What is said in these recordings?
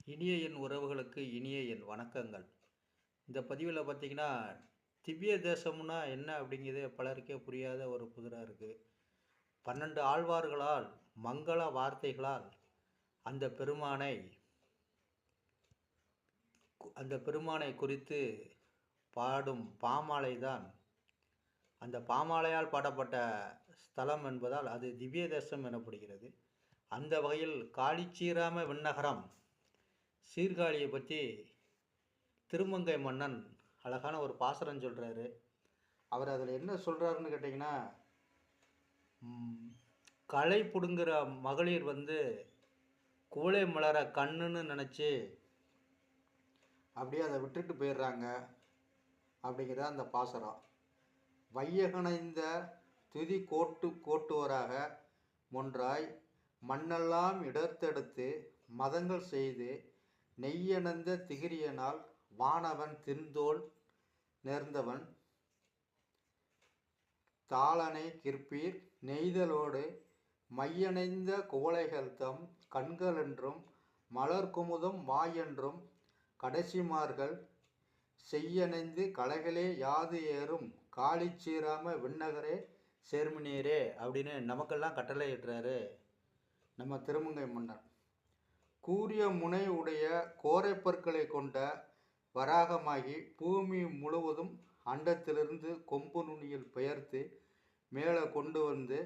இனிய என் உறவுகளுக்கு இனிய என் வணக்கங்கள். இந்த பதிவில் பார்த்தீங்கன்னா, திவ்ய தேசம்னா என்ன அப்படிங்கிறதே பலருக்கே புரியாத ஒரு புதிரா இருக்கு. 12 ஆழ்வார்களால் மங்கள வார்த்தைகளால் அந்த பெருமானை அந்த பெருமானை குறித்து பாடும் பாமாலை தான் அந்த பாமாலையால் பாடப்பட்ட ஸ்தலம் என்பதால் அது திவ்ய தேசம் எனப்படுகிறது. அந்த வகையில் காளிச்சீராம விண்ணகரம் சீர்காழியை பற்றி திருமங்கை மன்னன் அழகான ஒரு பாசுரம் சொல்கிறாரு. அவர் அதில் என்ன சொல்கிறாருன்னு கேட்டிங்கன்னா, களை பிடுங்குற மகளிர் குவளை மலர கண்ணுன்னு நினச்சி அப்படியே அதை விட்டுட்டு போயிடுறாங்க அப்படிங்கிற அந்த பாசுரம். வையகணைந்த துதி கோட்டுவராக ஒன்றாய் மண்ணெல்லாம் இடர்த்தெடுத்து மதங்கள் செய்து நெய்யணந்த திகிரியனால் வானவன் தின்தோல் நேர்ந்தவன் தாளனை கிற்பீர் நெய்தலோடு மையணைந்த குவளைகள்தம் கண்களென்றும் மலர்குமுதம் வாயென்றும் கடைசிமார்கள் செய்யணைந்து கலைகளே யாது ஏறும் காளிச்சீராம விண்ணகரே சேர்மினீரே அப்படின்னு நமக்கெல்லாம் கட்டளை இட்டுறாரு நம்ம திருமங்கை மன்னன். கூரிய முனை உடைய கோரைப்பற்களை கொண்ட வராகமாகி பூமி முழுவதும் அண்டத்திலிருந்து கொம்பு நுனியில் பெயர்த்து மேலே கொண்டு வந்து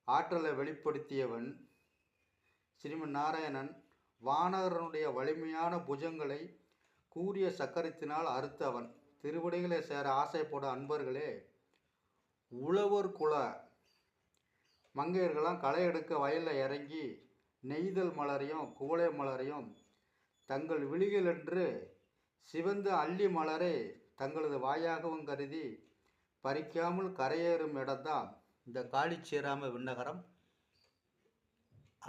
ஆற்றலை வெளிப்படுத்தியவன் ஸ்ரீமன் நாராயணன். வானகரனுடைய வலிமையான புஜங்களை கூரிய சக்கரத்தினால் அறுத்தவன். திருவடிகளை சேர ஆசைப்படும் அன்பர்களே, உழவர் குல மங்கையர்களாம் களை எடுக்க வயலில் இறங்கி நெய்தல் மலரையும் குவளை மலரையும் தங்கள் விழிகள் என்று சிவந்த அல்லி மலரை தங்களது வாயாகவும் கருதி பறிக்காமல் கரையேறும் இடம்தான் இந்த காளிச்சீராம விண்ணகரம்.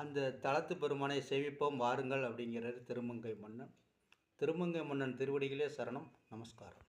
அந்த தலத்து பெருமானை சேவிப்போம் வாருங்கள் அப்படிங்கிறார் திருமங்கை மன்னன். திருமங்கை மன்னன் திருவடிகளே சரணம். நமஸ்காரம்.